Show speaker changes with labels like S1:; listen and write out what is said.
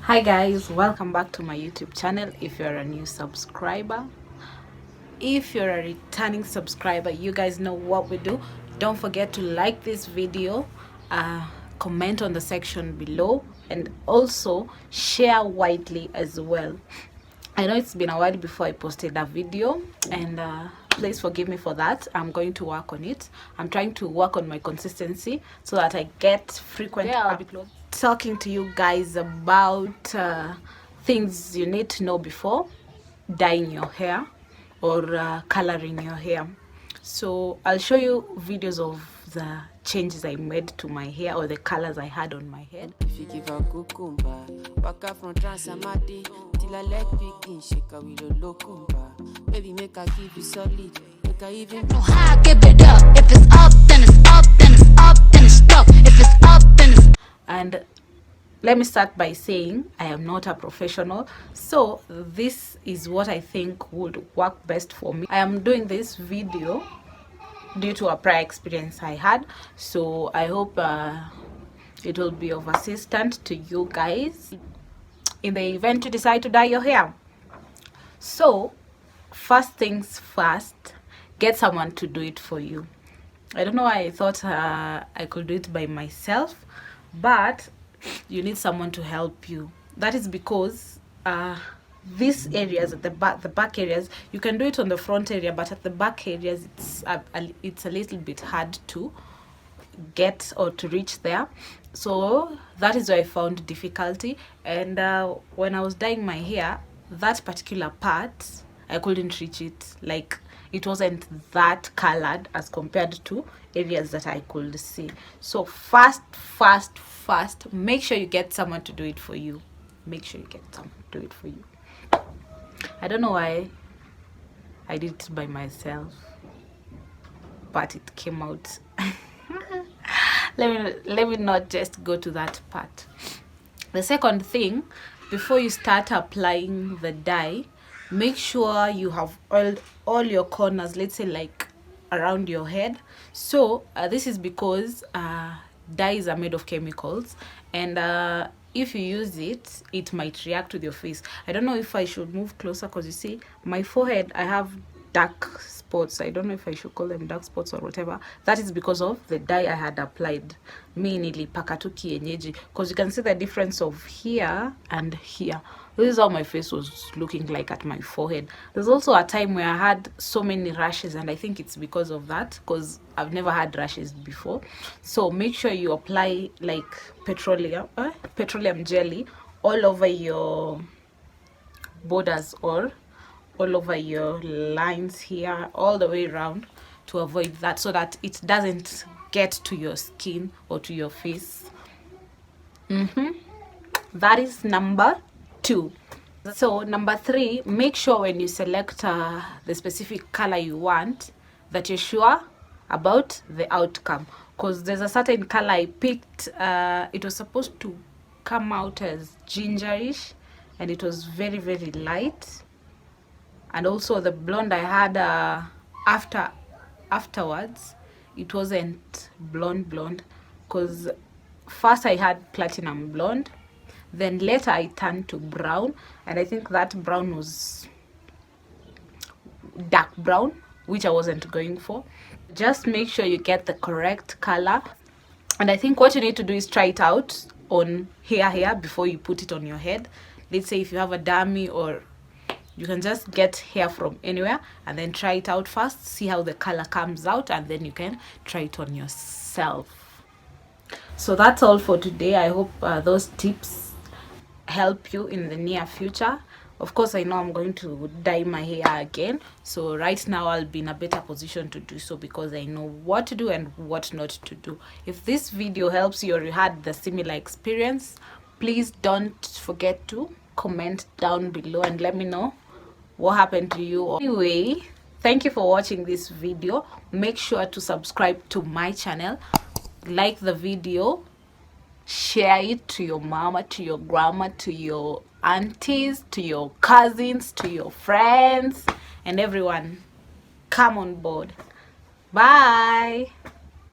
S1: Hi guys, welcome back to my YouTube channel. If you're a new subscriber, if you're a returning subscriber, you guys know what we do. Don't forget to like this video, comment on the section below, and also share widely as well. I know it's been a while before I posted a video, and please forgive me for that. I'm going to work on it. I'm trying to work on my consistency so that I get frequent uploads. Talking to you guys about things you need to know before dyeing your hair or coloring your hair. So I'll show you videos of the changes I made to my hair or the colors I had on my head.
S2: If you give a cucumber, walk out from Transamadi, till I leg begin, shake a willow locumba. Baby, make I give you solid, make I even know how I give it up. If it's up, then it's up, then it's up, then it's stuck. If it's up, then it's.
S1: And let me start by saying I am not a professional, so this is what I think would work best for me. I am doing this video due to a prior experience I had, so I hope it will be of assistance to you guys in the event you decide to dye your hair. So first things first, get someone to do it for you. I don't know why I thought I could do it by myself, but you need someone to help you. That is because these areas at the back areas, you can do it on the front area, but at the back areas it's a little bit hard to get or to reach there. So that is where I found difficulty. And when I was dyeing my hair, that particular part I couldn't reach it. Like, it wasn't that colored as compared to areas that I could see. So first, make sure you get someone to do it for you. Make sure you get someone to do it for you. I don't know why I did it by myself, but it came out. let me not just go to that part. The second thing, before you start applying the dye, make sure you have oiled all your corners, let's say like around your head. So this is because dyes are made of chemicals, and if you use it, it might react with your face. I don't know if I should move closer, because you see my forehead, I have dark spots. I don't know if I should call them dark spots or whatever. That is because of the dye I had applied. Me nilipaka tu kienyeji, because you can see the difference of here and here. This is how my face was looking like at my forehead. There's also a time where I had so many rashes, and I think it's because of that, because I've never had rashes before. So make sure you apply like petroleum jelly all over your borders or all over your lines here, all the way around, to avoid that, so that it doesn't get to your skin or to your face. That is number 2. So number 3, make sure when you select the specific color you want, that you're sure about the outcome, because there's a certain color I picked. It was supposed to come out as gingerish, and it was very, very light. And also the blonde I had afterwards, it wasn't blonde, because first I had platinum blonde, then later I turned to brown, and I think that brown was dark brown, which I wasn't going for. Just make sure you get the correct color, and I think what you need to do is try it out on hair before you put it on your head. Let's say if you have a dummy, or you can just get hair from anywhere and then try it out first, see how the color comes out, and then you can try it on yourself. So that's all for today. I hope those tips help you in the near future. Of course, I know I'm going to dye my hair again, so right now I'll be in a better position to do so, because I know what to do and what not to do. If this video helps you, or you had the similar experience, please don't forget to comment down below and let me know what happened to you. Anyway, thank you for watching this video. Make sure to subscribe to my channel, like the video, share it to your mama, to your grandma, to your aunties, to your cousins, to your friends, and everyone. Come on board. Bye.